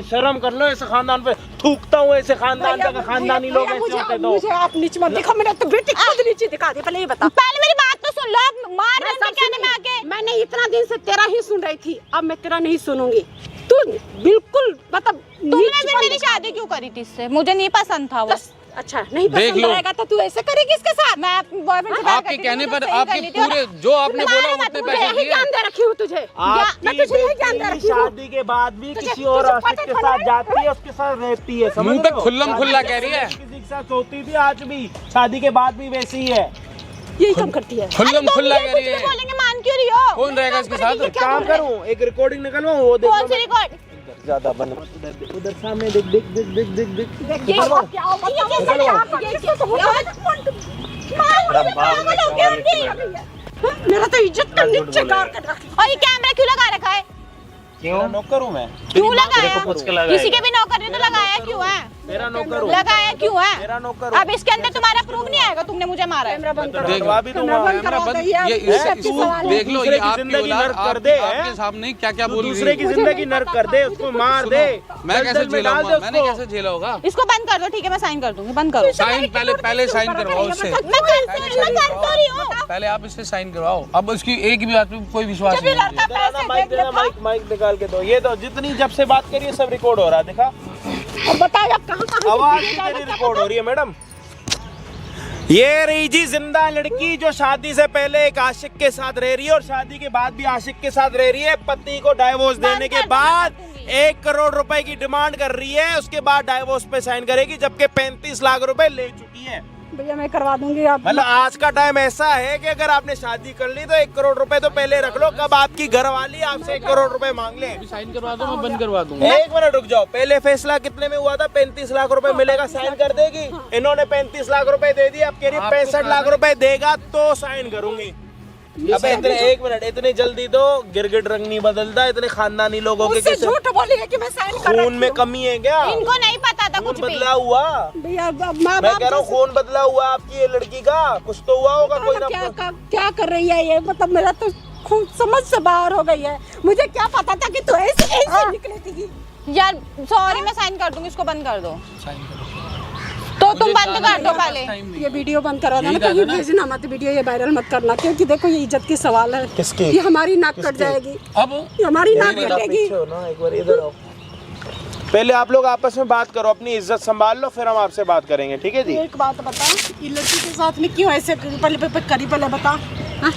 शर्म कर लो ऐसे खानदान पे। थूकता हूँ ऐसे खानदान का, खानदानी लोग ऐसे होते तो। मुझे आप नीचे मत दिखाओ, मैंने तो बेटी खुद नीचे दिखा दी। पहले ये बता, पहले मेरी बात तो सुन लो, आप मार रहे हो कहने में आके। मैंने इतना दिन से तेरा ही सुन रही थी, अब मैं तेरा नहीं सुनूंगी। तू बिल्कुल मतलब तुमने फिर मेरी शादी क्यों करी थी इससे? मुझे नहीं पसंद था वो। अच्छा नहीं देख पसंद लो। आएगा तो तू ऐसे करेगी इसके साथ? मैं अपने बॉयफ्रेंड से प्यार आपके करती थी, कहने मुझे पर सही आपके करनी थी और पूरे जो आपने बोला तुम्हारे उतने मत पैसे यही दिए। ज्ञान दे रखी हूँ तुझे। मैं आपकी तुझे यही ज्ञान दे बेटी रखी हूँ। शादी के बाद भी तुझे- किसी और तुझे आशिक पता के चला साथ है? जाती है, उसके साथ रहती है। समझ मुंह पे रहे हो? खुल्लम खुल्ला कह रही है। किसी के साथ सोती थी, आज भी शादी के बाद भी वैसी ही है। यही काम करती है। खुल्लम खुल्ला तुम कह कुछ रही भी है। बोलेंगे मान क्यों रही हो? कौन रहेगा इसके साथ? एक काम करूँ, एक रिकॉर्डिंग निकलवाऊँ, वो देखो। कौन सी रिकॉर्ड? ज्यादा बन उधर सामने देख देख देख देख देख देख। देखिए क्या होगा, क्या होगा, यहाँ पर इसको तो मेरा तो इज्जत का नीचे गाड़ कर रखी। और ये कैमरा क्यों लगा रखा है? क्यों नौकर हूँ मैं? क्यों लगाया? किसी के भी नौकर ने तो लगाया क्यों है? मेरा नौकर हूँ, लगाया क्यों मेरा है? नौकर हूँ। अब इसके अंदर तुम्हारा प्रूफ नहीं आएगा तुमने मुझे मारा है। कैमरा बंद तो करो। डरवा भी दूंगा। कैमरा बंद करो, ये तू सवाल है। देख लो, दूसरे ये की आपकी जिंदगी औलाद नर्क कर दे, आपके सामने क्या क्या तू बोल रही दूसरे की है। जिंदगी नर्क कर दे, उसको मार दे। मैं कैसे दलदल में झेला डाल होगा? दे मैंने उसको। कैसे झेला होगा? इसको बंद कर दो, ठीक है मैं साइन कर दूंगी, बंद करो। साइन पहले साइन करवाओ इससे। मैं कर तो रही हूँ। पहले आप इससे साइन करवाओ। अब उसकी एक भी बात पे कोई विश्वास नहीं है। देना ना, माइक देना, माइक निकाल के दो। ये तो जितनी जब से बात करिए सब रिकॉर्ड हो रहा है, देखा? अब बताओ आप कहाँ आवाज कितनी रिकॉर्ड हो रही है मैडम? ये रही जी जिंदा लड़की जो शादी से पहले एक आशिक के साथ रह रही है और शादी के बाद भी आशिक के साथ रह रही है। पति को डाइवोर्स देने के बाद 1 करोड़ रुपए की डिमांड कर रही है, उसके बाद डाइवोर्स पे साइन करेगी, जबकि 35 लाख रुपए ले चुकी है। भैया मैं करवा दूंगी। आप मतलब आज का टाइम ऐसा है कि अगर आपने शादी कर ली तो 1 करोड़ रुपए तो पहले रख लो, कब आपकी घरवाली आपसे 1 करोड़ रुपए मांग ले। साइन करवा दो, मैं बंद करवा दूंगा। एक मिनट रुक जाओ, पहले फैसला कितने में हुआ था? 35 लाख रुपए मिलेगा, साइन कर देगी। इन्होंने 35 लाख रुपए दे दिए, अब कह रही 65 लाख रुपए देगा तो साइन करूंगी। अब इतने एक मिनट, इतनी जल्दी तो गिरगिट रंग नहीं बदलता। इतने खानदानी लोगों के मुझसे कैसे झूठ बोली है कि मैं साइन कर खून में कमी है क्या? इनको नहीं पता था खून कुछ भी। बदला हुआ? भैया माँ मैं बाप कह रहा हूँ खून बदला हुआ आपकी ये लड़की का, कुछ तो हुआ होगा कोई ना। क्या कर रही है ये? मतलब मेरा तो खूब समझ से बाहर हो गई है। मुझे क्या पता था कि तू ऐसे निकली थी। यार सॉरी, मैं साइन कर दूंगी, इसको बंद कर दो। तो तुम बंद कर दो पहले। ये वीडियो बंद करा देना, कहीं भेजना मत वीडियो, ये वायरल मत करना, क्योंकि देखो ये इज्जत की सवाल है। किसकी? ये हमारी नाक कट जाएगी, अब ये हमारी नाक मेरा कटेगी। पीछे हो ना, एक बार इधर आओ। पहले आप लोग आपस में बात करो, अपनी इज्जत संभाल लो, फिर हम आपसे बात करेंगे, ठीक है जी? एक बात बता, ये लड़की के साथ में क्यों ऐसे पहले करी? पहले बता। हाँ?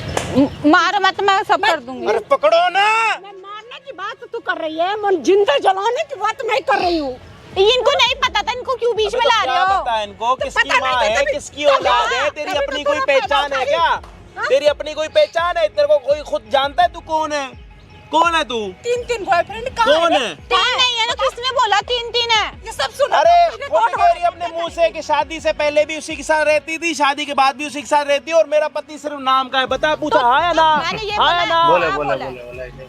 मारो मत, मैं सब कर दूंगी। अरे पकड़ो ना। मैं मारने की बात तू कर रही है, मन जिंदा जलाने की बात मैं कर रही हूँ। इनको नहीं पता था, इनको क्यों बीच में ला रहे क्या हो? पता है इनको किसकी पता माँ नहीं, है, तभी- किसकी औलाद है? तेरी तभी तो अपनी कोई तूने पहचान पैदा है करी। क्या? तेरी अपनी कोई पहचान है? तेरे को कोई खुद जानता है तू कौन है? कौन है तू? 3 बॉयफ्रेंड कौन है? 3 नहीं है ना, किसने बोला 3 है? ये सब सुना। अरे खुद कह रही है अपने मुंह से कि शादी से पहले भी उसी के साथ रहती थी, शादी के बाद भी उसी के साथ रहती है, और मेरा पति सिर्फ नाम का है। बता, पूछा हाँ या ना? मैंने ये हाँ या बोला ना?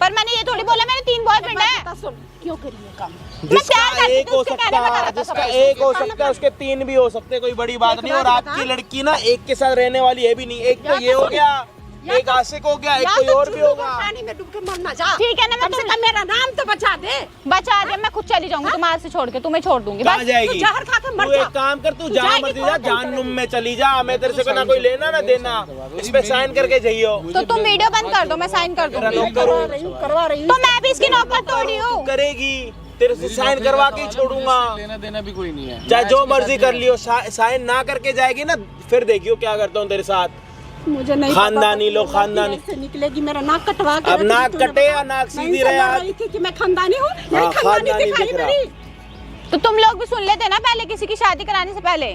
पर मैंने ये थोड़ी बोला मेरे 3 बॉयफ्रेंड है। बता सुन, क्यों करी ये काम? जिसका प्यार करती एक थी, हो उसके सकता कहने पे है, लगा था जिसका सब एक हो सकता है उसके 3 भी हो सकते हैं, कोई बड़ी बात नहीं। और आपकी लड़की ना एक के साथ रहने वाली है भी नहीं। एक तो ये हो गया, एक आशिक हो गया, एक कोई और भी होगा। पानी में डूब के मरना जा। ठीक है ना, मैं कम से कम मेरा नाम तो बचा दे। बचा दे, मैं खुद चली जाऊंगी तुम्हारे से छोड़ के, तुम्हें छोड़ दूंगी कहाँ बस। जाएगी? जहर खा के मर तू जा। एक काम कर, तू जहाँ जाएगी मर्जी कौन जा, करेगा? जहन्नुम में चली जा। मैं तेरे से ना कोई लेना ना देना, इस पे साइन करके जाइयो। तो तुम वीडियो बंद कर दो, मैं साइन कर दूंगी। करवा रही हूँ। तो मैं भी इसकी नौकर तोड़ी हूँ। करेगी, तेरे से साइन करवा के ही छोड़ूंगा। लेना देना भी कोई नहीं है। चाहे जो मर्जी कर लियो, साइन ना करके जाएगी ना, फिर देखियो क्या करता हूँ तेरे साथ। मुझे नहीं खानदानी लोग, खानदानी से निकलेगी। मेरा नाक कटवा के अब रखी नाक तूने कटे बता। या नाक मैं सीधी इनसे रहे डर आज। रही थी कि मैं खानदानी हूँ, मेरी हाँ, खानदानी खानदानी दिखाई दिख रहा। मेरी। तो तुम लोग भी सुन लेते ना पहले, किसी की शादी कराने से पहले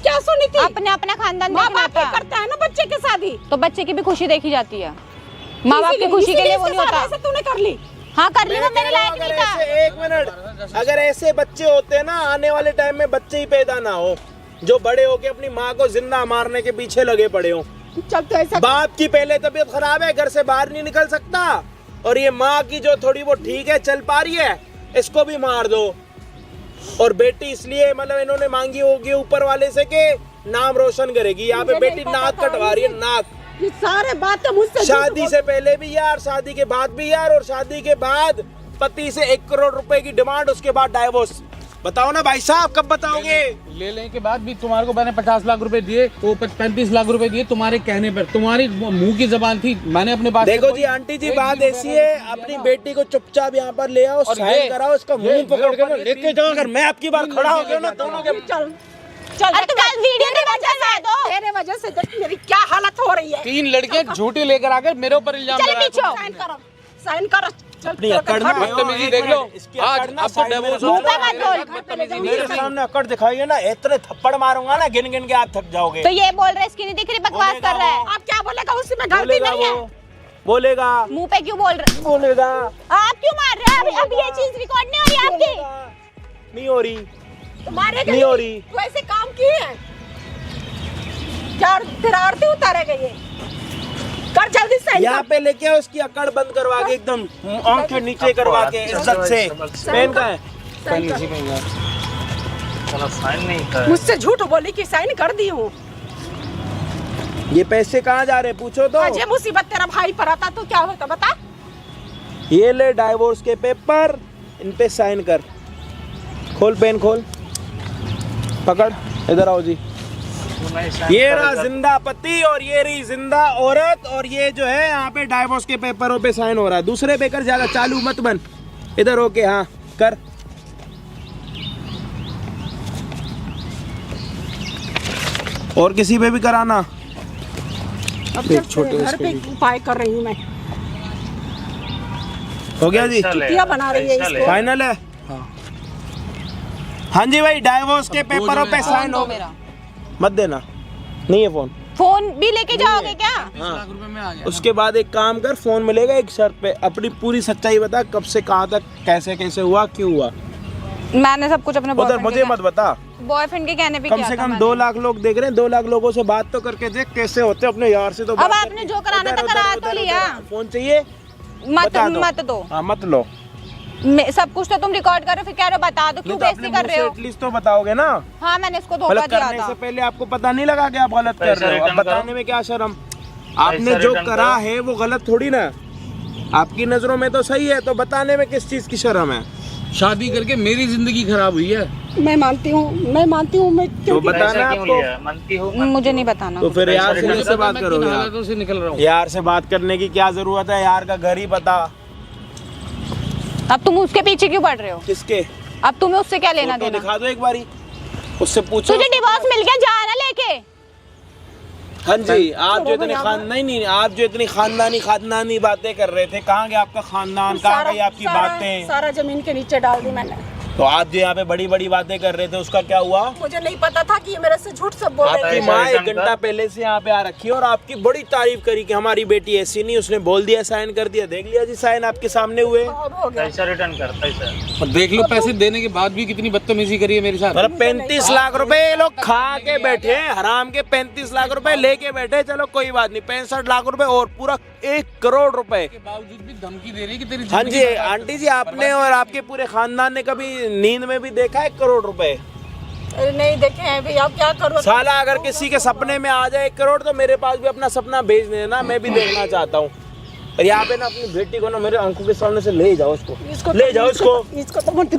क्या सुनी थी? अपने अपना खानदान माँ देखना बाप ही था। करता है ना बच्चे की शादी। तो बच्चे की भी खुशी देखी जाती है, माँ बाप की खुशी के लिए वो नहीं होता। तूने कर ली। हाँ कर ली, वो मैं मेरे कह रहा हूँ, लायक अगर नहीं था। ऐसे एक मिनट, अगर ऐसे बच्चे होते ना, आने वाले टाइम में बच्चे ही पैदा ना हो। जो बड़े होके अपनी माँ को जिंदा मारने के पीछे लगे पड़े हो। चल तो ऐसा बाप की पहले तबीयत खराब है, घर से बाहर नहीं निकल सकता, और ये माँ की जो थोड़ी वो ठीक है, चल पा रही है, इसको भी मार दो। और बेटी इसलिए मतलब इन्होंने मांगी होगी ऊपर वाले से कि नाम रोशन करेगी। यहाँ पे बेटी नाक कटवा रही है, नाक। ये सारे बातें मुझसे शादी से पहले भी यार, शादी के बाद भी यार, और शादी के बाद पति से 1 करोड़ रुपए की डिमांड, उसके बाद डाइवोर्स। बताओ ना भाई साहब, कब बताओगे? लेने के बाद भी तुम्हारे को मैंने 50 लाख रुपए दिए, वो 35 लाख रुपए दिए तुम्हारे कहने पर। तुम्हारी मुंह की जबान थी, मैंने अपने पास। देखो जी आंटी जी, बात ऐसी है, अपनी बेटी को चुपचाप यहाँ पर ले आओ, साइन कराओ, इसका मुंह पकड़ कर लेके जाओ। अगर मैं आपकी बार खड़ा हो गया ना दोनों के, चल चल अरे तुम आज वीडियो की वजह से आए हो। तेरे वजह से देख मेरी क्या हालत हो रही है। 3 लड़के झूठे लेकर आकर मेरे ऊपर इल्जाम चलो लगाए। पीछे हो। साइन करो चल अपनी अकड़ ना बदतमीजी देख लो। आज अब तो डिवोर्स हो। मुंह पे मत बोल। मेरे सामने अकड़ दिखाइए ना, इतने थप्पड़ मारूंगा ना, गिन गिन के आप थक जाओगे। तो ये बोल रहे इसकी नहीं दिख रही, बकवास कर रहा है। आप क्या बोलेगा, उससे में गलती बोलेगा नहीं है। वो, बोलेगा मुंह पे क्यों बोल रहे? बोलेगा आप क्यों मार रहे हैं? अब ये चीज रिकॉर्ड नहीं हो रही आपकी। नहीं हो रही, तुम्हारे नहीं हो रही। तू ऐसे काम किए हैं क्या? तेरा आरती उतारेगा ये, कर जल्दी से। यहाँ पे लेके आओ, उसकी अकड़ बंद करवा के एकदम आंख के नीचे करवा के इज्जत से। पेन का है? मुझसे झूठ बोली कि साइन कर दी हूँ। ये पैसे कहाँ जा रहे पूछो तो। आज ये मुसीबत तेरा भाई पर आता तो क्या होता बता। ये ले डाइवोर्स के पेपर, इन पे साइन कर। खोल पेन, खोल, पकड़, इधर आओ जी। ये रहा जिंदा पति और ये रही जिंदा औरत, और ये जो है यहाँ पे डाइवोर्स के पेपरों पे साइन हो रहा है। दूसरे पे कर, ज्यादा चालू मत बन, इधर होके हाँ कर। और किसी पे भी कराना। अब एक छोटे घर पे उपाय कर रही हूँ मैं। हो गया जी, चुतिया बना रही है इसको। फाइनल है। हाँ जी भाई, डाइवोर्स के पेपरों पे साइन हो। मेरा मत देना, नहीं है फोन। फोन भी लेके जाओगे क्या? 20 लाख रुपए में आ गया। उसके बाद एक काम कर, फोन मिलेगा एक शर्त पे, अपनी पूरी सच्चाई बता, कब से कहाँ तक, कैसे कैसे हुआ, क्यों हुआ। मैंने सब कुछ अपने उधर मुझे मत बता। बॉयफ्रेंड के कहने पे कम किया से था कम मैंने। 2 लाख लोग देख रहे हैं, 2 लाख लोगों से बात तो करके देख कैसे होते अपने यार से। तो अब बात आपने करके- जो कराना था उधर- करा उधर- तो उधर- लिया। उधर- फोन चाहिए मत दो। हाँ मत लो। सब कुछ तो तुम रिकॉर्ड कर रहे हो, फिर कह रहे हो बता दो, क्यों बेइज्जती कर रहे हो? एटलीस्ट तो बताओगे ना। हाँ मैंने इसको धोखा मतलब दिया करने था। से पहले आपको पता नहीं लगा कि आप गलत कर रहे हो? अब बताने में क्या शर्म? आपने जो करा है वो गलत थोड़ी ना, आपकी नजरों में तो सही है, तो बताने में किस चीज की शर्म है? शादी करके मेरी जिंदगी खराब हुई है। मैं मानती हूँ मैं तो क्यों बताना आपको। मुझे नहीं बताना। तो फिर यार से मुझे कैसे पता बात मैं करोगे किन आप? हालातों से निकल रहा हूँ। यार से बात करने की क्या जरूरत है? यार का घर ही बता। अब तुम उसके पीछे क्यों पड़ रहे हो? किसके? अब तुम्हें उससे क्या लेना फोटो देना? दिखा दो एक बारी, उससे पूछो। तुझे डिवोर्स मिल गया, जा ना लेके। हाँ जी, आप जो इतनी नहीं, आप जो इतनी खानदानी बातें कर रहे थे, कहाँ गया आपका खानदान, कहाँ गई आपकी बातें? सारा जमीन के नीचे डाल दी मैंने। तो आप जो यहाँ पे बड़ी बड़ी बातें कर रहे थे, उसका क्या हुआ? मुझे नहीं पता था कि ये मेरे से झूठ सब बोल रही आपकी है। माँ 1 घंटा पहले से यहाँ पे आ रखी है और आपकी बड़ी तारीफ करी कि हमारी बेटी ऐसी नहीं, उसने बोल दिया, साइन कर दिया। देख लिया जी, साइन आपके सामने हुए। अब हो गया। और देख लो पैसे देने के बाद भी कितनी बदतमीजी करी है मेरे साथ। मतलब 35 लाख रुपए ये लोग खा के बैठे हैं, हराम के 35 लाख रुपए लेके बैठे। चलो कोई बात नहीं, 65 लाख रुपए और पूरा 1 करोड़ रुपए के बावजूद भी धमकी दे रही है कि तेरी हाँ जिंदगी जी बर्बाद आंटी जी, आपने और आपके पूरे खानदान ने कभी नींद में भी देखा 1 करोड़ रुपए? अरे नहीं देखे हैं भैया, अब क्या करूँ? साला अगर किसी के सपने में आ जाए 1 करोड़, तो मेरे पास भी अपना सपना भेज देना, मैं भी देखना चाहता हूँ। और यहाँ पे ना अपनी बेटी को ना मेरे आंखों के सामने से ले जाओ, इसको ले जाओ, इसको। इसको तो मुझे